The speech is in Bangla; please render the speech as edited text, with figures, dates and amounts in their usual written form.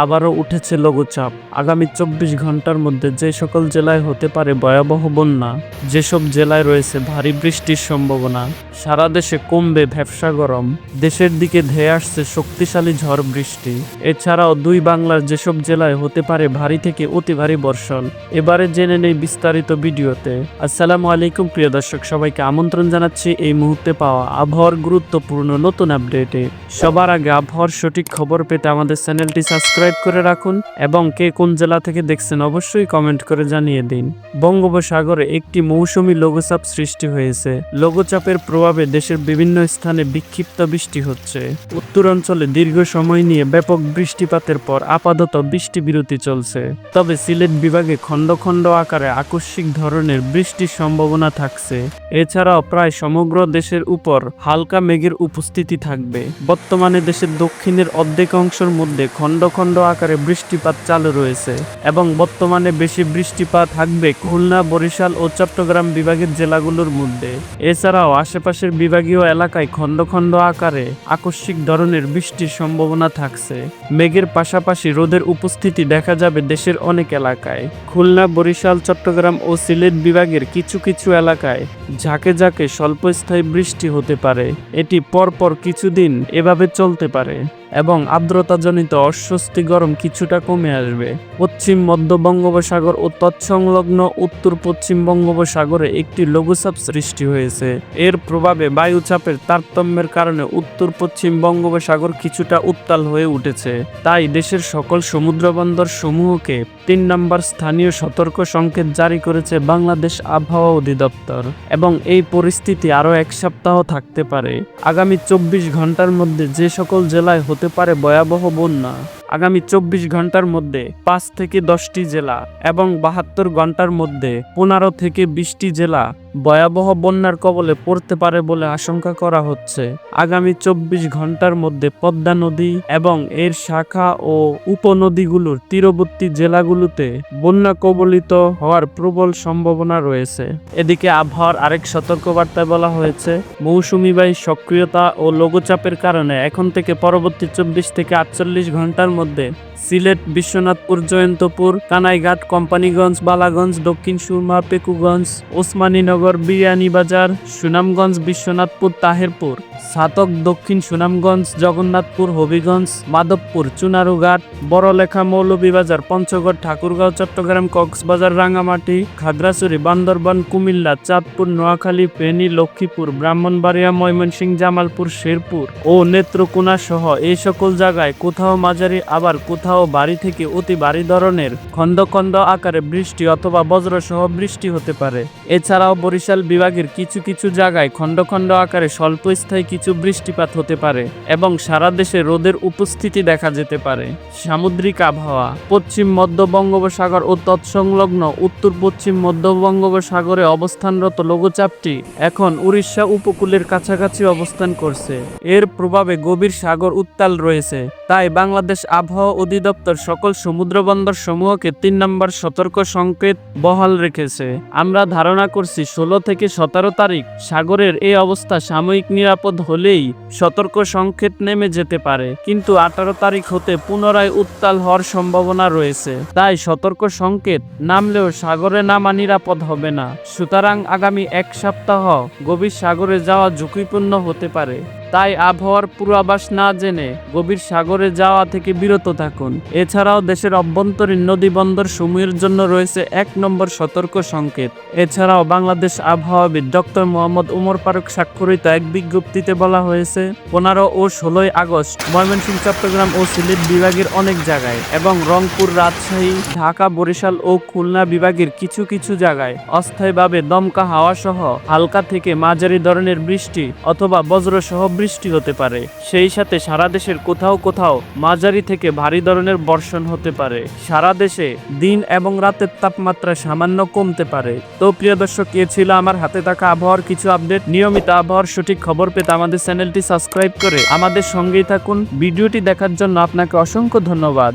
আবারও উঠেছে লঘুচাপ। আগামী 24 ঘন্টার মধ্যে যে সকল জেলায় হতে পারে ভয়াবহ বন্যা, যেসব জেলায় রয়েছে ভারী বৃষ্টির সম্ভাবনা, সারা দেশে কমবে ভ্যাপসা গরম, দেশের দিকে ধেয়ে আসছে শক্তিশালী ঝড় বৃষ্টি। এছাড়াও দুই বাংলার যেসব জেলায় হতে পারে ভারী থেকে অতি ভারী বর্ষণ, এবারে জেনে নেই বিস্তারিত ভিডিওতে। আসসালামু আলাইকুম প্রিয় দর্শক, সবাইকে আমন্ত্রণ জানাচ্ছি এই মুহূর্তে পাওয়া আবহাওয়ার গুরুত্বপূর্ণ নতুন আপডেটে। সবার আগে আবহাওয়ার সঠিক খবর পেতে আমাদের চ্যানেলটি সাবস্ক্রাইব করে রাখুন এবং কে কোন জেলা থেকে দেখছেন অবশ্যই কমেন্ট করে জানিয়ে দিন। বঙ্গোপসাগরে একটি মৌসুমী লঘুচাপ সৃষ্টি হয়েছে। লঘুচাপের প্রভাবে দেশের বিভিন্ন স্থানে বিক্ষিপ্ত বৃষ্টি হচ্ছে। উত্তরাঞ্চলে দীর্ঘ সময় নিয়ে ব্যাপক বৃষ্টিপাতের পর আপাতত বৃষ্টি বিরতি চলছে। তবে সিলেট বিভাগে খণ্ড খণ্ড আকারে আকস্মিক ধরনের বৃষ্টির সম্ভাবনা থাকছে। এছাড়াও প্রায় সমগ্র দেশের উপর হালকা মেঘের উপস্থিতি থাকবে। বর্তমানে দেশের দক্ষিণের অর্ধেক অংশের মধ্যে খণ্ড খণ্ড আকারে বৃষ্টিপাত চালু রয়েছে এবং বর্তমানে বেশি বৃষ্টিপাত থাকবে খুলনা, বরিশাল ও চট্টগ্রাম বিভাগের জেলাগুলোর মধ্যে। এছাড়াও আশেপাশের বিভাগীয় এলাকায় খণ্ড খণ্ড আকারে আকস্মিক ধরনের বৃষ্টির সম্ভাবনা থাকছে। মেঘের পাশাপাশি রোদের উপস্থিতি দেখা যাবে দেশের অনেক এলাকায়। খুলনা, বরিশাল, চট্টগ্রাম ও সিলেট বিভাগের কিছু কিছু এলাকায় ঝাঁকে ঝাঁকে স্বল্পস্থায়ী বৃষ্টি হতে পারে। এটি পরপর কিছুদিন এভাবে চলতে পারে এবং আর্দ্রতাজনিত অস্বস্তি গরম কিছুটা কমে আসবে। পশ্চিম মধ্য বঙ্গোপসাগর ও তৎসংলগ্ন উত্তর পশ্চিম বঙ্গোপসাগরে একটি লঘুচাপ সৃষ্টি হয়েছে। এর প্রভাবে বায়ুচাপের তারতম্যের কারণে উত্তর পশ্চিম বঙ্গোপসাগর কিছুটা উত্তাল হয়ে উঠেছে। তাই দেশের সকল সমুদ্রবন্দর সমূহকে 3 নম্বর স্থানীয় সতর্ক সংকেত জারি করেছে বাংলাদেশ আবহাওয়া অধিদপ্তর এবং এই পরিস্থিতি আরও 1 সপ্তাহ থাকতে পারে। আগামী 24 ঘন্টার মধ্যে যে সকল জেলায় হতে পারে ভয়াবহ বন্যা, আগামী 24 ঘন্টার মধ্যে 5 থেকে 10টি জেলা এবং 72 ঘন্টার মধ্যে 15 থেকে 20টি জেলা ভয়াবহ বন্যার কবলে পড়তে পারে বলে আশঙ্কা করা হচ্ছে। আগামী 24 ঘন্টার মধ্যে পদ্মা নদী এবং এর শাখা ও উপনদীগুলোর তীরবর্তী জেলাগুলোতে বন্যা কবলিত হওয়ার প্রবল সম্ভাবনা রয়েছে। এদিকে আবহাওয়ার আরেক সতর্কবার্তায় বলা হয়েছে, মৌসুমী বায়ুর সক্রিয়তা ও লঘুচাপের কারণে এখন থেকে পরবর্তী 24 থেকে 48 ঘন্টার মধ্যে সিলেট, বিশ্বনাথপুর, জয়ন্তপুর, কানাইঘাট, কোম্পানিগঞ্জ, বালাগঞ্জ, দক্ষিণ সুরমা, পেকুগঞ্জ, ওসমানীনগর, বিয়ানীবাজার, সুনামগঞ্জ, বিশ্বনাথপুর, তাহেরপুর, ছাতক, দক্ষিণ সুনামগঞ্জ, জগন্নাথপুর, হবিগঞ্জ, মাধবপুর, চুনারুঘাট, বড়লেখা, মৌলভীবাজার, পঞ্চগড়, ঠাকুরগাঁও, চট্টগ্রাম, কক্সবাজার, রাঙ্গামাটি, খাগড়াছড়ি, বান্দরবান, কুমিল্লা, চাঁদপুর, নোয়াখালী, ফেনী, লক্ষ্মীপুর, ব্রাহ্মণবাড়িয়া, ময়মনসিংহ, জামালপুর, শেরপুর ও নেত্রকোনা সহ এই সকল জায়গায় কোথাও মাঝারি আবার কোথাও ভারী থেকে অতি ভারী ধরনের খণ্ড খণ্ড আকারে বৃষ্টি অথবা বজ্রসহ বৃষ্টি হতে পারে। এছাড়াও বরিশাল বিভাগের কিছু কিছু জায়গায় খণ্ড খণ্ড আকারে স্বল্পস্থায়ী কিছু বৃষ্টিপাত হতে পারে এবং সারা দেশে রোদের উপস্থিতি দেখা যেতে পারে। সামুদ্রিক আবহাওয়া, পশ্চিম মধ্য বঙ্গোপসাগর ও তৎসংলগ্ন উত্তর পশ্চিম মধ্য বঙ্গোপসাগরে অবস্থানরত লঘুচাপটি এখন উড়িষ্যা উপকূলের কাছাকাছি অবস্থান করছে। এর প্রভাবে গভীর সাগর উত্তাল রয়েছে। তাই বাংলাদেশ আবহাওয়া অধিদপ্তর সকল সমুদ্রবন্দর সমূহকে 3 নম্বর সতর্ক সংকেত বহাল রেখেছে। আমরা ধারণা করছি 16 থেকে 17 তারিখ সাগরের এই অবস্থা সাময়িক নিরাপদ হলেই সতর্ক সংকেত নেমে যেতে পারে, কিন্তু 18 তারিখ হতে পুনরায় উত্তাল হওয়ার সম্ভাবনা রয়েছে। তাই সতর্ক সংকেত নামলেও সাগরে নামা নিরাপদ হবে না। সুতরাং আগামী 1 সপ্তাহ গভীর সাগরে যাওয়া ঝুঁকিপূর্ণ হতে পারে। তাই আবহাওয়ার পূর্বাভাস না জেনে গভীর সাগরে যাওয়া থেকে বিরত থাকুন। এছাড়াও দেশের অভ্যন্তরীণ নদী বন্দর সমূহের জন্য রয়েছে 1 নম্বর সতর্ক সংকেত। এছাড়াও বাংলাদেশ আবহাওয়াবিদ ডক্টর মোহাম্মদ ওমর ফারুক স্বাক্ষরিত এক বিজ্ঞপ্তিতে বলা হয়েছে, 15 ও 16 আগস্ট ময়মনসিংহ, চট্টগ্রাম ও সিলেট বিভাগের অনেক জায়গায় এবং রংপুর, রাজশাহী, ঢাকা, বরিশাল ও খুলনা বিভাগের কিছু কিছু জায়গায় অস্থায়ীভাবে দমকা হাওয়া সহ হালকা থেকে মাঝারি ধরনের বৃষ্টি অথবা বজ্রসহ বৃষ্টি হতে পারে। সেই সাথে সারা দেশের কোথাও কোথাও মাঝারি থেকে ভারী ধরনের বর্ষণ হতে পারে। সারা দেশে দিন এবং রাতের তাপমাত্রা সামান্য কমতে পারে। তো প্রিয় দর্শক, এ ছিল আমার হাতে থাকা আবহাওয়ার কিছু আপডেট। নিয়মিত আবহাওয়ার সঠিক খবর পেতে আমাদের চ্যানেলটি সাবস্ক্রাইব করে আমাদের সঙ্গেই থাকুন। ভিডিওটি দেখার জন্য আপনাকে অসংখ্য ধন্যবাদ।